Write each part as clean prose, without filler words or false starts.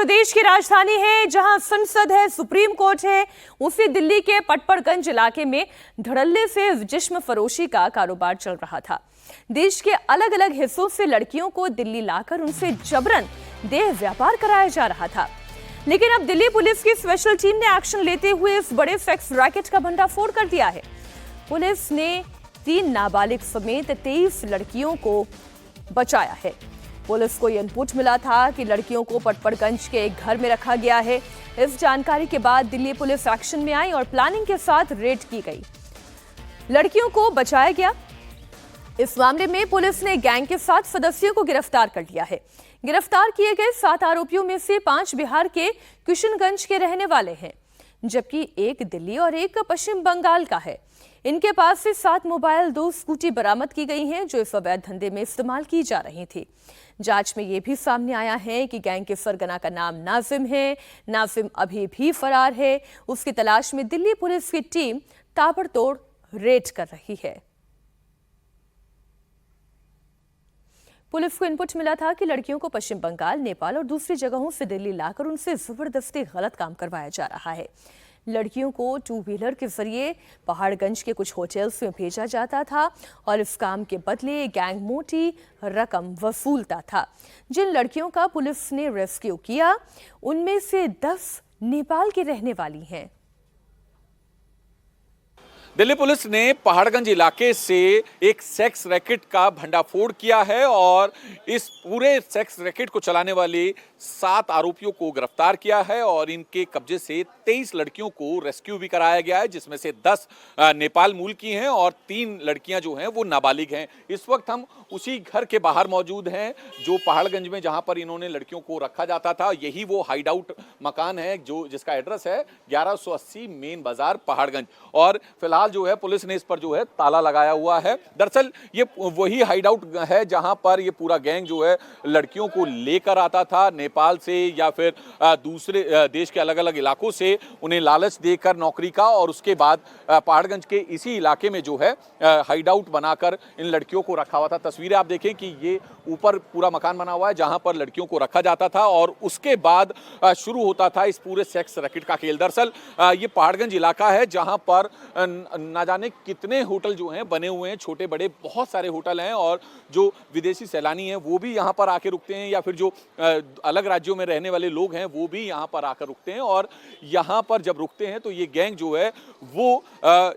जो देश की राजधानी है, जहां संसद है, सुप्रीम कोर्ट है, उसी दिल्ली के पटपड़गंज इलाके में धड़ल्ले से जिस्म फरोशी का कारोबार चल रहा था। देश के अलग अलग हिस्सों से लड़कियों को दिल्ली लाकर उनसे जबरन देह व्यापार कराया जा रहा था। लेकिन अब दिल्ली पुलिस की स्पेशल टीम ने एक्शन लेते हुए इस बड़े सेक्स रैकेट का भंडाफोड़ कर दिया है। पुलिस ने 3 नाबालिग समेत 23 लड़कियों को बचाया है। पुलिस को यह इनपुट मिला था कि लड़कियों को पटपड़गंज के एक घर में रखा गया है। इस जानकारी के बाद दिल्ली पुलिस एक्शन में आई और प्लानिंग के साथ रेड की गई। लड़कियों को बचाया गया। इस मामले में पुलिस ने गैंग के 7 सदस्यों को गिरफ्तार कर लिया है। गिरफ्तार किए गए 7 आरोपियों में से 5 बिहार के किशनगंज के रहने वाले हैं, जबकि एक दिल्ली और एक पश्चिम बंगाल का है। इनके पास से 7 मोबाइल, 2 स्कूटी बरामद की गई हैं, जो इस अवैध धंधे में इस्तेमाल की जा रही थी। जांच में यह भी सामने आया है कि गैंग के सरगना का नाम नाजिम है। नाजिम अभी भी फरार है। उसकी तलाश में दिल्ली पुलिस की टीम ताबड़तोड़ रेड कर रही है। पुलिस को इनपुट मिला था कि लड़कियों को पश्चिम बंगाल, नेपाल और दूसरी जगहों से दिल्ली लाकर उनसे जबरदस्ती गलत काम करवाया जा रहा है। लड़कियों को 2 व्हीलर के जरिए पहाड़गंज के कुछ होटल्स में भेजा जाता था और इस काम के बदले गैंग मोटी रकम वसूलता था। जिन लड़कियों का पुलिस ने रेस्क्यू किया, उनमें से 10 नेपाल की रहने वाली हैं। दिल्ली पुलिस ने पहाड़गंज इलाके से एक सेक्स रैकेट का भंडाफोड़ किया है और इस पूरे सेक्स रैकेट को चलाने वाले 7 आरोपियों को गिरफ्तार किया है और इनके कब्जे से 23 लड़कियों को रेस्क्यू भी कराया गया है, जिसमें से 10 नेपाल मूल की हैं और 3 लड़कियां जो हैं वो नाबालिग हैं। इस वक्त हम उसी घर के बाहर मौजूद हैं जो पहाड़गंज में, जहां पर इन्होंने लड़कियों को रखा जाता था। यही वो हाइड आउट मकान है जिसका एड्रेस है 1180 मेन बाजार पहाड़गंज। और फिलहाल जो है पुलिस ने इस पर जो है ताला लगाया हुआ है। दरअसल ये वही हाइड आउट है जहां पर ये पूरा गैंग जो है लड़कियों को लेकर आता था नेपाल से या फिर दूसरे देश के अलग अलग इलाकों से, उन्हें लालच देकर नौकरी का, और उसके बाद पहाड़गंज के इसी इलाके में जो है हाइड आउट बनाकर इन लड़कियों को रखा हुआ था। तस्वीरें आप देखें कि ये ऊपर पूरा मकान बना हुआ है जहां पर लड़कियों को रखा जाता था और उसके बाद शुरू होता था इस पूरे सेक्स रैकेट का खेल। दरअसल ये पहाड़गंज इलाका है जहां पर ना जाने कितने होटल जो हैं बने हुए हैं, छोटे बड़े बहुत सारे होटल हैं, और जो विदेशी सैलानी हैं वो भी यहाँ पर आके रुकते हैं, या फिर जो अलग राज्यों में रहने वाले लोग हैं वो भी यहाँ पर आकर रुकते हैं। और यहाँ पर जब रुकते हैं तो ये गैंग जो है वो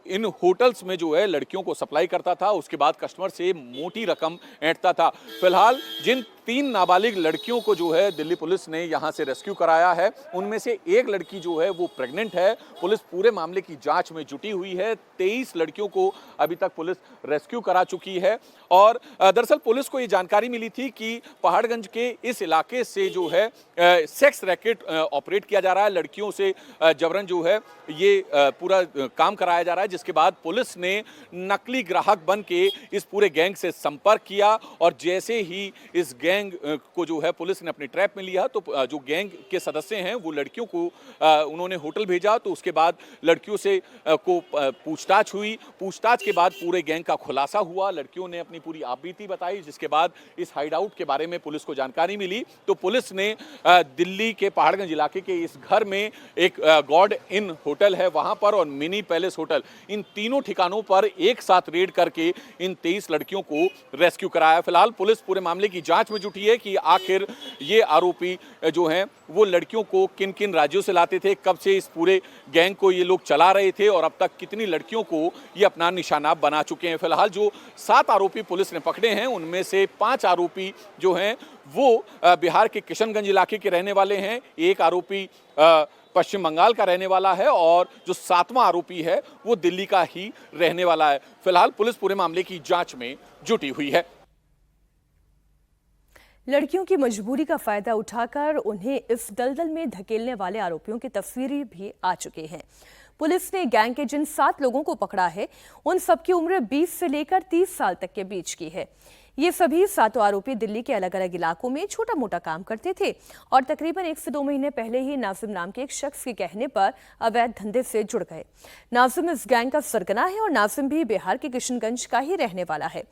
इन होटल्स में जो है लड़कियों को सप्लाई करता था, उसके बाद कस्टमर से मोटी रकम ऐंठता था। फिलहाल जिन 3 नाबालिग लड़कियों को जो है दिल्ली पुलिस ने यहाँ से रेस्क्यू कराया है, उनमें से एक लड़की जो है वो प्रेग्नेंट है। पुलिस पूरे मामले की जांच में जुटी हुई है। 23 लड़कियों को अभी तक पुलिस रेस्क्यू करा चुकी है। और दरअसल पुलिस को ये जानकारी मिली थी कि पहाड़गंज के इस इलाके से जो है सेक्स रैकेट ऑपरेट किया जा रहा है, लड़कियों से जबरन जो है ये पूरा काम कराया जा रहा है, जिसके बाद पुलिस ने नकली ग्राहक बन के इस पूरे गैंग से संपर्क किया और जैसे ही इस गैंग को जो है पुलिस ने अपनी ट्रैप में लिया तो जो गैंग के सदस्य हैं वो लड़कियों को उन्होंने होटल भेजा। तो उसके बाद लड़कियों से को पूछताछ हुई। पूछताछ के बाद पूरे गैंग का खुलासा हुआ। लड़कियों ने अपनी पूरी आपबीती बताई, जिसके बाद इस हाइड आउट के बारे में पुलिस को जानकारी मिली। तो पुलिस ने दिल्ली के पहाड़गंज इलाके के इस घर में एक गॉड इन होटल है वहां पर और मिनी पैलेस होटल, इन तीनों ठिकानों पर एक साथ रेड करके इन 23 लड़कियों को रेस्क्यू कराया। फिलहाल पुलिस पूरे मामले की जांच में जुटी है कि आखिर ये आरोपी जो हैं वो लड़कियों को किन किन राज्यों से लाते थे, कब से इस पूरे गैंग को ये लोग चला रहे थे और अब तक कितनी लड़कियों को ये अपना निशाना बना चुके हैं। फिलहाल जो 7 आरोपी पुलिस ने पकड़े हैं उनमें से 5 आरोपी जो हैं वो बिहार के किशनगंज इलाके के रहने वाले हैं, एक आरोपी पश्चिम बंगाल का रहने वाला है और जो 7वां आरोपी है वो दिल्ली का ही रहने वाला है। फिलहाल पुलिस पूरे मामले की जांच में जुटी हुई है। लड़कियों की मजबूरी का फायदा उठाकर उन्हें इस दलदल में धकेलने वाले आरोपियों की तस्वीरें भी आ चुके हैं। पुलिस ने गैंग के जिन 7 लोगों को पकड़ा है, उन सबकी उम्र 20 से लेकर 30 साल तक के बीच की है। ये सभी सातों आरोपी दिल्ली के अलग अलग इलाकों में छोटा मोटा काम करते थे और तकरीबन 1 से 2 महीने पहले ही नाजिम नाम के एक शख्स के कहने पर अवैध धंधे से जुड़ गए। नाजिम इस गैंग का सरगना है और नाजिम भी बिहार के किशनगंज का ही रहने वाला है।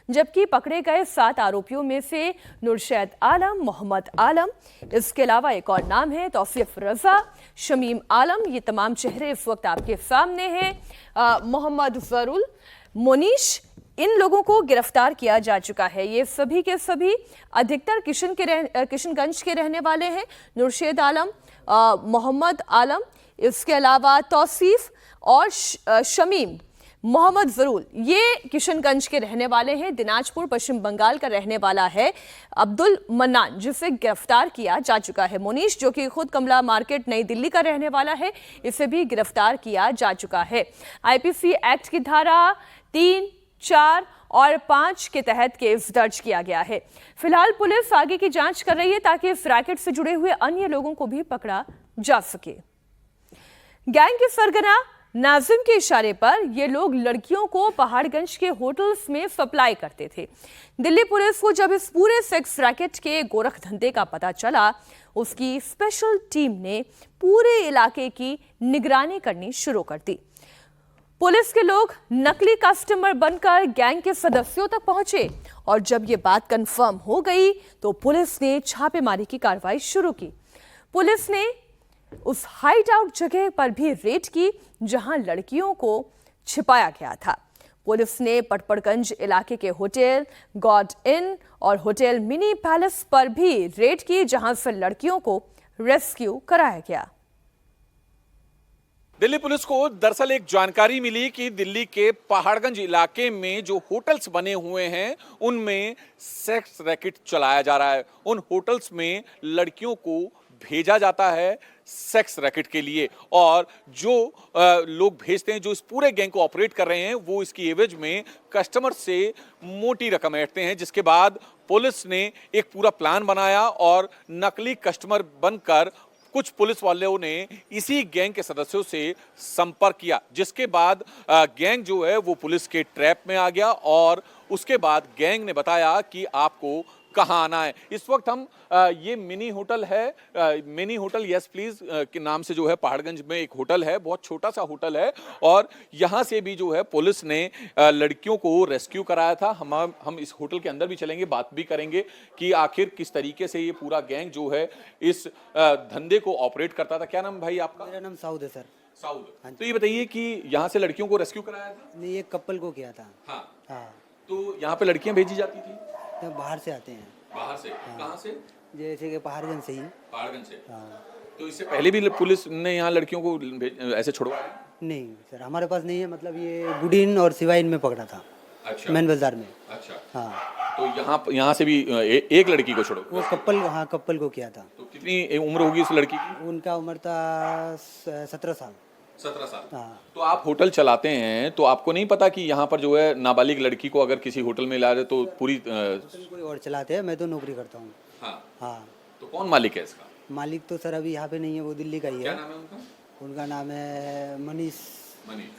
जबकि पकड़े गए 7 आरोपियों में से नुरशैद आलम, मोहम्मद आलम, इसके अलावा एक और नाम है तौसीफ रजा, शमीम आलम। ये तमाम चेहरे इस वक्त आपके सामने हैं। मोहम्मद जरूल, मोनीश, इन लोगों को गिरफ्तार किया जा चुका है। ये सभी के सभी अधिकतर किशनगंज के रहने वाले हैं। नुरशैद आलम, मोहम्मद आलम, इसके अलावा तौसीफ और शमीम, मोहम्मद जरूल, ये किशनगंज के रहने वाले हैं। दिनाजपुर पश्चिम बंगाल का रहने वाला है अब्दुल मन्नान, जिसे गिरफ्तार किया जा चुका है। मोनीश, जो कि खुद कमला मार्केट नई दिल्ली का रहने वाला है, इसे भी गिरफ्तार किया जा चुका है। आईपीसी एक्ट की धारा 3, 4 और 5 के तहत केस दर्ज किया गया है। फिलहाल पुलिस आगे की जांच कर रही है ताकि इस रैकेट से जुड़े हुए अन्य लोगों को भी पकड़ा जा सके। गैंग के सरगना नाजिम के इशारे पर ये लोग लड़कियों को पहाड़गंज के होटल्स में सप्लाई करते थे। दिल्ली पुलिस को जब इस पूरे सेक्स रैकेट के गोरख धंधे का पता चला, उसकी स्पेशल टीम ने पूरे इलाके की निगरानी करनी शुरू कर दी। पुलिस के लोग नकली कस्टमर बनकर गैंग के सदस्यों तक पहुंचे और जब ये बात कंफर्म हो गई तो पुलिस ने छापेमारी की कार्रवाई शुरू की। पुलिस ने उस हाइड आउट जगह पर भी रेड की जहां लड़कियों को छिपाया गया था। पुलिस ने पटपड़गंज इलाके के होटल गॉड इन और होटल मिनी पैलेस पर भी रेड की, जहां से लड़कियों को रेस्क्यू कराया गया। दिल्ली पुलिस को दरअसल एक जानकारी मिली कि दिल्ली के पहाड़गंज इलाके में जो होटल्स बने हुए हैं उनमें सेक्स रैकेट चलाया जा रहा है। उन होटल्स में लड़कियों को भेजा जाता है सेक्स रैकेट के लिए और जो लोग भेजते हैं, जो इस पूरे गैंग को ऑपरेट कर रहे हैं, वो इसकी एवज में कस्टमर से मोटी रकम ऐंठते हैं। जिसके बाद पुलिस ने एक पूरा प्लान बनाया और नकली कस्टमर बनकर कुछ पुलिस वालों ने इसी गैंग के सदस्यों से संपर्क किया, जिसके बाद गैंग जो है वो पुलिस के ट्रैप में आ गया और उसके बाद गैंग ने बताया कि आपको कहाँ आना है। इस वक्त हम ये मिनी होटल है, मिनी होटल यस प्लीज के नाम से जो है पहाड़गंज में एक होटल है, बहुत छोटा सा होटल है और यहाँ से भी जो है पुलिस ने लड़कियों को रेस्क्यू कराया था। हम इस होटल के अंदर भी चलेंगे, बात भी करेंगे कि आखिर किस तरीके से ये पूरा गैंग जो है इस धंधे को ऑपरेट करता था। क्या नाम भाई आपका? मेरा नाम साउद है सर। साउद। तो ये बताइए कि यहाँ से लड़कियों को रेस्क्यू कराया था? नहीं, ये कपल को किया था। हाँ। तो यहाँ पे लड़कियाँ भेजी जाती थी? तो बाहर से आते हैं। बाहर से? कहाँ से? जैसे कि पहाड़गंज से ही। पहाड़गंज से? हाँ। तो इससे पहले भी पुलिस ने यहाँ लड़कियों को ऐसे छुड़वाया? नहीं सर, हमारे पास नहीं है। मतलब ये गुडीन और सिवाइन में पकड़ा था। अच्छा। मैन बाजार में। अच्छा। हाँ। तो यहाँ से भी एक लड़की को छोड़ो? वो कपल, हाँ कपल को किया था। तो कितनी उम्र होगी इस लड़की की? उनका उम्र था 17 साल। 17 साल। हाँ। तो आप होटल चलाते हैं तो आपको नहीं पता कि यहाँ पर जो है नाबालिग लड़की को अगर किसी होटल में ला दे तो पूरी होटल कोई और चलाते हैं, मैं तो नौकरी करता हूँ। हाँ। हाँ। तो कौन मालिक है इसका? मालिक तो सर अभी यहाँ पे नहीं है, वो दिल्ली का ही क्या है। नाम है उनका? उनका नाम है मनीष।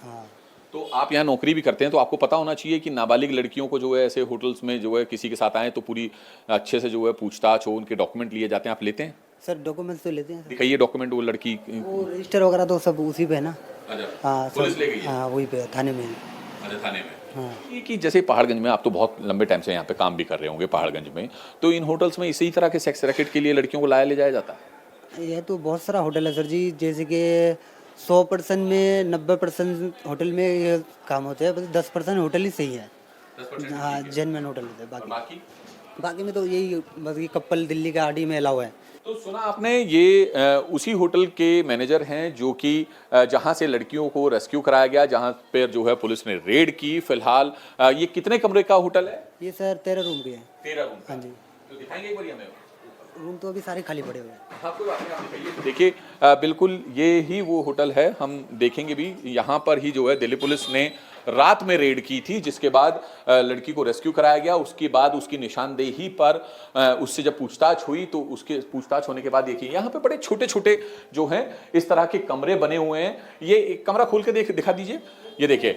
हाँ। तो आप यहाँ नौकरी भी करते हैं तो आपको पता होना चाहिए कि नाबालिग लड़कियों को जो है ऐसे होटल्स में जो है किसी के साथ आए तो पूरी अच्छे से जो है पूछताछ हो, उनके डॉक्यूमेंट लिए जाते हैं। आप लेते हैं? सर डॉक्यूमेंट्स तो लेते हैं सर। दिखाइए डॉक्यूमेंट वो लड़की। वो रजिस्टर वगैरह तो सब उसी पे है ना। हाँ पुलिस ले गई है? हाँ वही पे थाने में। अच्छा, थाने में। हाँ। ये कि जैसे पहाड़गंज में आप तो बहुत लंबे टाइम से यहाँ पे काम भी कर रहे होंगे पहाड़गंज में, तो इन होटल्स में इसी तरह के सेक्स रैकेट के लिए लड़कियों को लाया ले जाया जाता है? ये तो बहुत सारा होटल है सर जी। जैसे कि 100% में 90% होटल में ये काम होते हैं, बस 10% होटल ही सही है। 10% हाँ, जेन्युइन होटल होते हैं। बाकी बाकी में तो यही बस ये कपल दिल्ली का आड़ी में अलाउ है। तो सुना आपने ये उसी होटल के मैनेजर हैं जो कि जहां से लड़कियों को रेस्क्यू कराया गया, जहां पर जो है पुलिस ने रेड की। फिलहाल ये कितने कमरे का होटल है? ये सर 13 रूम के है। 13 रूम। हाँ जी। तो दिखाएंगे एक बार हमें? रूम तो अभी सारे खाली पड़े हुए हैं। हाँ, कोई बात नहीं, आप दिखाइए। देखिए बिल्कुल ये ही वो होटल है, हम देखेंगे भी। यहाँ पर ही जो है दिल्ली पुलिस ने रात में रेड की थी, जिसके बाद लड़की को रेस्क्यू कराया गया। उसके बाद उसकी निशानदेही पर उससे जब पूछताछ हुई तो उसके पूछताछ होने के बाद देखिए यहाँ पे बड़े छोटे छोटे जो हैं इस तरह के कमरे बने हुए हैं। ये एक कमरा खोल के दिखा दीजिए। ये देखिए,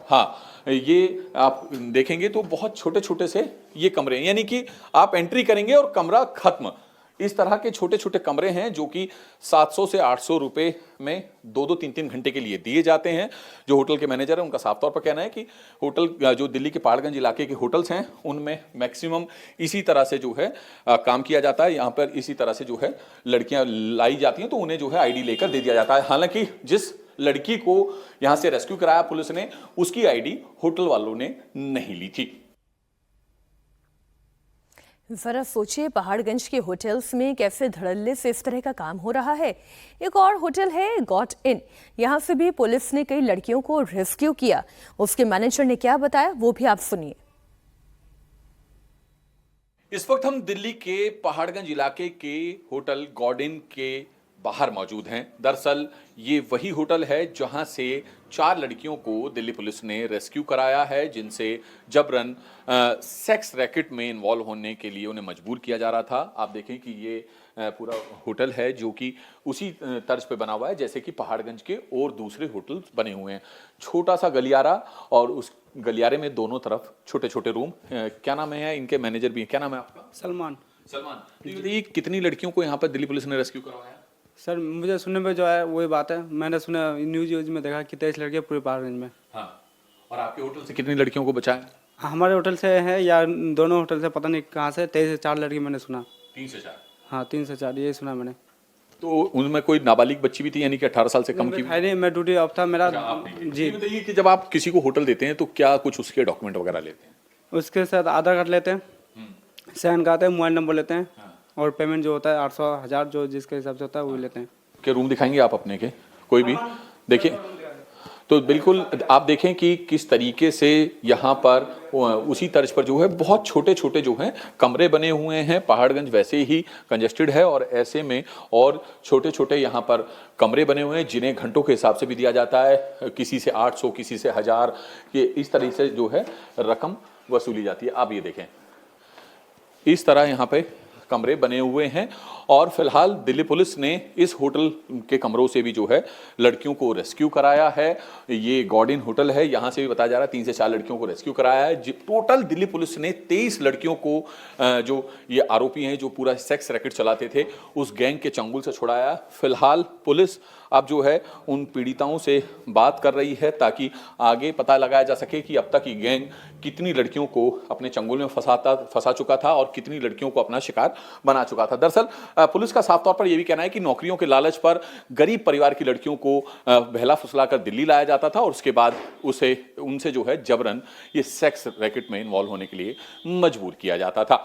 हाँ, ये आप देखेंगे तो बहुत छोटे छोटे से ये कमरे हैं, यानी कि आप एंट्री करेंगे और कमरा खत्म। इस तरह के छोटे छोटे कमरे हैं जो कि 700 से 800 रुपए में 2-2 3-3 घंटे के लिए दिए जाते हैं। जो होटल के मैनेजर हैं उनका साफ तौर पर कहना है कि होटल जो दिल्ली के पहाड़गंज इलाके के होटल्स हैं उनमें मैक्सिमम इसी तरह से जो है काम किया जाता है। यहाँ पर इसी तरह से जो है लड़कियां लाई जाती हैं तो उन्हें जो है आईडी लेकर दे दिया जाता है। हालांकि जिस लड़की को यहाँ से रेस्क्यू कराया पुलिस ने, उसकी आईडी होटल वालों ने नहीं ली थी। जरा सोचिए, पहाड़गंज के होटल्स में कैसे धड़ल्ले से इस तरह का काम हो रहा है। एक और होटल है गॉट इन, यहां से भी पुलिस ने कई लड़कियों को रेस्क्यू किया। उसके मैनेजर ने क्या बताया वो भी आप सुनिए। इस वक्त हम दिल्ली के पहाड़गंज इलाके के होटल गॉर्डन के बाहर मौजूद हैं। दरअसल ये वही होटल है जहां से 4 लड़कियों को दिल्ली पुलिस ने रेस्क्यू कराया है, जिनसे जबरन सेक्स रैकेट में इन्वॉल्व होने के लिए उन्हें मजबूर किया जा रहा था। आप देखें कि ये पूरा होटल है जो कि उसी तर्ज पे बना हुआ है जैसे कि पहाड़गंज के और दूसरे होटल्स बने हुए हैं। छोटा सा गलियारा और उस गलियारे में दोनों तरफ छोटे छोटे रूम। क्या नाम है इनके मैनेजर भी हैं, क्या नाम है आपका? सलमान। तो ये कितनी लड़कियों को यहाँ पर दिल्ली पुलिस ने रेस्क्यू करवाया? सर मुझे सुनने में जो है वही बात है, मैंने सुना न्यूज में देखा कि 23 लड़कियाँ पूरे पहाड़गंज में। हाँ। और आपके होटल से कितनी लड़कियों को बचाया? हमारे होटल से है या दोनों होटल से पता नहीं कहाँ से 23 से 4 लड़की मैंने सुना। 3 से 4? हाँ 3 से 4 यही सुना मैंने। तो उनमें कोई नाबालिग बच्ची भी थी, यानी कि 18 साल से कम की? है नहीं, मैं ड्यूटी ऑफ था मेरा। जी बताइए कि जब आप किसी को होटल देते हैं तो क्या कुछ उसके डॉक्यूमेंट वगैरह लेते हैं? उसके साथ आधार कार्ड लेते हैं, सहन का आता है, मोबाइल नंबर लेते हैं और पेमेंट जो होता है 800 1000 जो जिसके हिसाब से होता है वो लेते हैं। के रूम दिखाएंगे आप अपने के कोई भी? देखिए तो बिल्कुल आप देखें कि किस तरीके से यहाँ पर उसी तर्ज पर जो है बहुत छोटे छोटे जो हैं कमरे बने हुए हैं। पहाड़गंज वैसे ही कंजेस्टेड है और ऐसे में और छोटे छोटे यहाँ पर कमरे बने हुए हैं जिन्हें घंटों के हिसाब से भी दिया जाता है। किसी से 800, किसी से 1000, ये इस तरह से जो है रकम वसूली जाती है। आप ये देखें इस तरह यहाँ पे कमरे बने हुए हैं और फिलहाल दिल्ली पुलिस ने इस होटल के कमरों से भी जो है लड़कियों को रेस्क्यू कराया है। ये गॉर्डन होटल है, यहाँ से भी बताया जा रहा है 3 से 4 लड़कियों को रेस्क्यू कराया है। टोटल दिल्ली पुलिस ने 23 लड़कियों को जो ये आरोपी हैं जो पूरा सेक्स रैकेट चलाते थे उस गैंग के चंगुल से छुड़ाया। फिलहाल पुलिस अब जो है उन पीड़िताओं से बात कर रही है ताकि आगे पता लगाया जा सके कि अब तक ये गैंग कितनी लड़कियों को अपने चंगुल में फंसा चुका था और कितनी लड़कियों को अपना शिकार बना चुका था। दरअसल पुलिस का साफ तौर पर यह भी कहना है कि नौकरियों के लालच पर गरीब परिवार की लड़कियों को बहला फुसला कर दिल्ली लाया जाता था और उसके बाद उनसे जो है जबरन ये सेक्स रैकेट में इन्वॉल्व होने के लिए मजबूर किया जाता था।